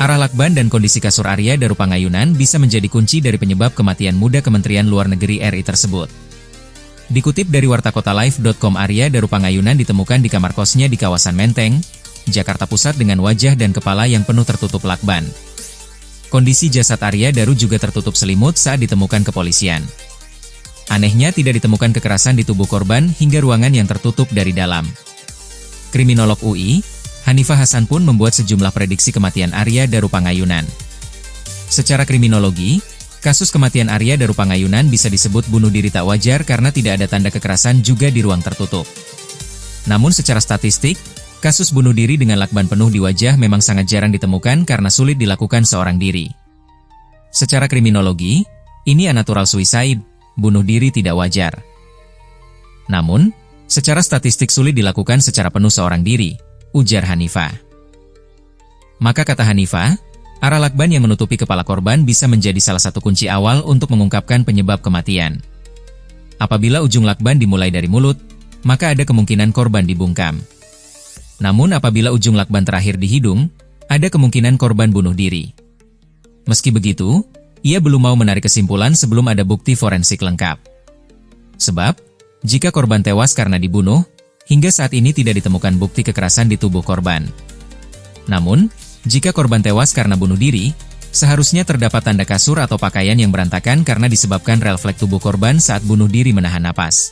Arah lakban dan kondisi kasur Arya Darupangayunan bisa menjadi kunci dari penyebab kematian muda Kementerian Luar Negeri RI tersebut. Dikutip dari wartakotalive.com, Arya Darupangayunan ditemukan di kamar kosnya di kawasan Menteng, Jakarta Pusat dengan wajah dan kepala yang penuh tertutup lakban. Kondisi jasad Arya Daru juga tertutup selimut saat ditemukan kepolisian. Anehnya tidak ditemukan kekerasan di tubuh korban hingga ruangan yang tertutup dari dalam. Kriminolog UI, Hanifah Hasan pun membuat sejumlah prediksi kematian Arya Darupangayunan. Secara kriminologi, kasus kematian Arya Darupangayunan bisa disebut bunuh diri tak wajar karena tidak ada tanda kekerasan juga di ruang tertutup. Namun secara statistik, kasus bunuh diri dengan lakban penuh di wajah memang sangat jarang ditemukan karena sulit dilakukan seorang diri. Secara kriminologi, ini unnatural suicide, bunuh diri tidak wajar. Namun, secara statistik sulit dilakukan secara penuh seorang diri, ujar Hanifah. Maka kata Hanifah, arah lakban yang menutupi kepala korban bisa menjadi salah satu kunci awal untuk mengungkapkan penyebab kematian. Apabila ujung lakban dimulai dari mulut, maka ada kemungkinan korban dibungkam. Namun apabila ujung lakban terakhir di hidung, ada kemungkinan korban bunuh diri. Meski begitu, ia belum mau menarik kesimpulan sebelum ada bukti forensik lengkap. Sebab, jika korban tewas karena dibunuh, hingga saat ini tidak ditemukan bukti kekerasan di tubuh korban. Namun, jika korban tewas karena bunuh diri, seharusnya terdapat tanda kasur atau pakaian yang berantakan karena disebabkan refleks tubuh korban saat bunuh diri menahan napas.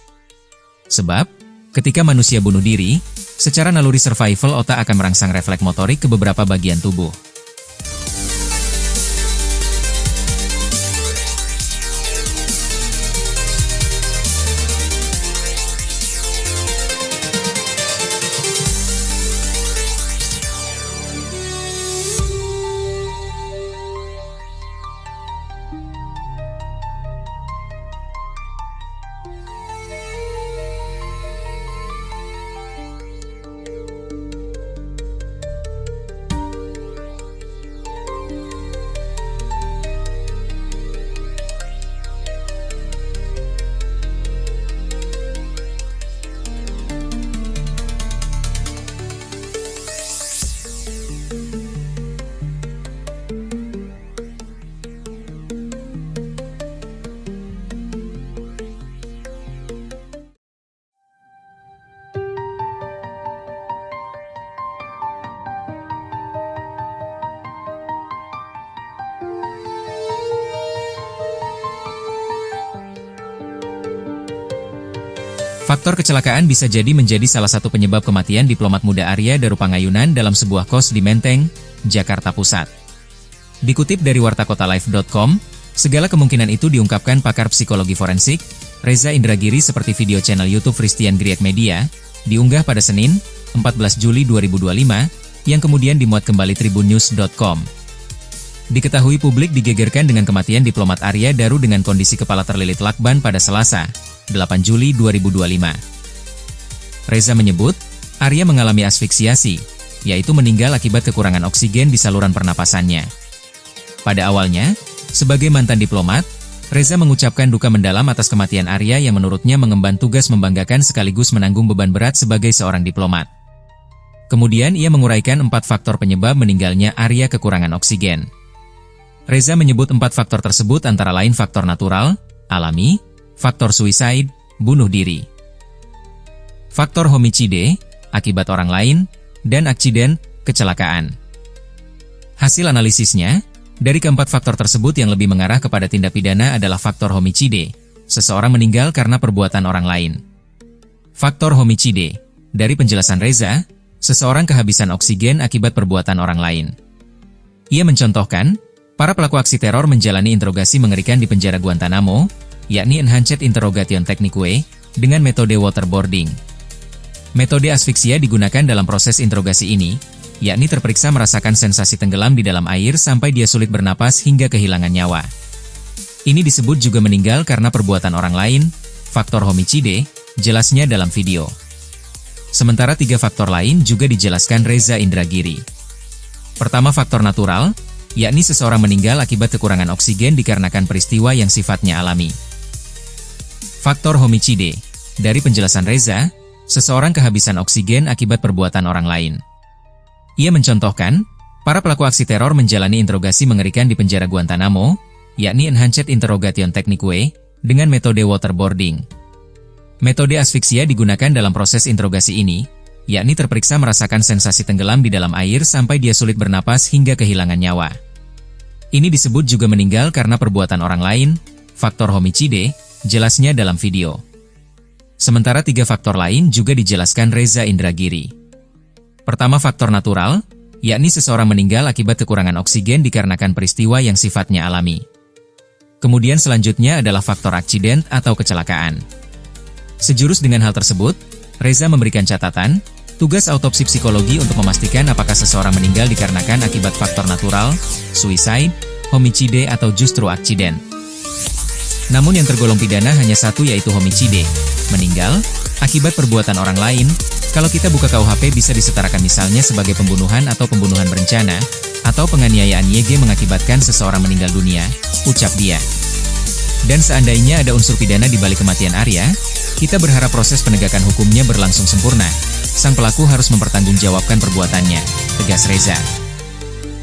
Sebab, ketika manusia bunuh diri, secara naluri survival otak akan merangsang refleks motorik ke beberapa bagian tubuh. Faktor kecelakaan bisa jadi menjadi salah satu penyebab kematian diplomat muda Arya Darupangayunan dalam sebuah kos di Menteng, Jakarta Pusat. Dikutip dari wartakotalive.com, segala kemungkinan itu diungkapkan pakar psikologi forensik, Reza Indragiri seperti video channel YouTube Christian Griek Media, diunggah pada Senin, 14 Juli 2025, yang kemudian dimuat kembali tribunnews.com. Diketahui publik digegerkan dengan kematian diplomat Arya Daru dengan kondisi kepala terlilit lakban pada Selasa, 8 Juli 2025. Reza menyebut, Arya mengalami asfiksiasi, yaitu meninggal akibat kekurangan oksigen di saluran pernapasannya. Pada awalnya, sebagai mantan diplomat, Reza mengucapkan duka mendalam atas kematian Arya yang menurutnya mengemban tugas membanggakan sekaligus menanggung beban berat sebagai seorang diplomat. Kemudian ia menguraikan 4 faktor penyebab meninggalnya Arya kekurangan oksigen. Reza menyebut 4 faktor tersebut antara lain faktor natural, alami, faktor suicide, bunuh diri, faktor homicide, akibat orang lain, dan aksiden, kecelakaan. Hasil analisisnya, dari keempat faktor tersebut yang lebih mengarah kepada tindak pidana adalah faktor homicide, seseorang meninggal karena perbuatan orang lain. Faktor homicide, dari penjelasan Reza, seseorang kehabisan oksigen akibat perbuatan orang lain. Ia mencontohkan, para pelaku aksi teror menjalani interogasi mengerikan di penjara Guantanamo, yakni Enhanced Interrogation Technique, dengan metode waterboarding. Metode asfiksia digunakan dalam proses interogasi ini, yakni terperiksa merasakan sensasi tenggelam di dalam air sampai dia sulit bernapas hingga kehilangan nyawa. Ini disebut juga meninggal karena perbuatan orang lain, faktor homicide, jelasnya dalam video. Sementara 3 faktor lain juga dijelaskan Reza Indragiri. Pertama, faktor natural, yakni seseorang meninggal akibat kekurangan oksigen dikarenakan peristiwa yang sifatnya alami. Faktor homicide, dari penjelasan Reza, seseorang kehabisan oksigen akibat perbuatan orang lain. Ia mencontohkan, Para pelaku aksi teror menjalani interogasi mengerikan di penjara Guantanamo, yakni Enhanced Interrogation Technique dengan metode waterboarding. Metode asfiksia digunakan dalam proses interogasi ini, yakni terperiksa merasakan sensasi tenggelam di dalam air sampai dia sulit bernapas hingga kehilangan nyawa. Ini disebut juga meninggal karena perbuatan orang lain, faktor homicide, jelasnya dalam video. Sementara 3 faktor lain juga dijelaskan Reza Indragiri. Pertama, faktor natural, yakni seseorang meninggal akibat kekurangan oksigen dikarenakan peristiwa yang sifatnya alami. Kemudian selanjutnya adalah faktor aksiden atau kecelakaan. Sejurus dengan hal tersebut, Reza memberikan catatan, tugas autopsi psikologi untuk memastikan apakah seseorang meninggal dikarenakan akibat faktor natural, suicide, homicide atau justru aksiden. Namun yang tergolong pidana hanya satu, yaitu homicide, meninggal akibat perbuatan orang lain. Kalau kita buka KUHP bisa disetarakan misalnya sebagai pembunuhan atau pembunuhan berencana, atau penganiayaan YG mengakibatkan seseorang meninggal dunia, ucap dia. Dan seandainya ada unsur pidana di balik kematian Arya, kita berharap proses penegakan hukumnya berlangsung sempurna. Sang pelaku harus mempertanggungjawabkan perbuatannya, tegas Reza.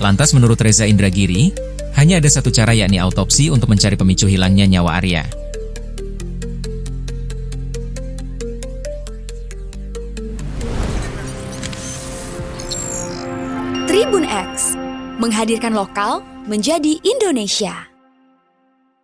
Lantas menurut Reza Indragiri, hanya ada satu cara, yakni autopsi untuk mencari pemicu hilangnya nyawa Arya. Tribun X, menghadirkan lokal menjadi Indonesia.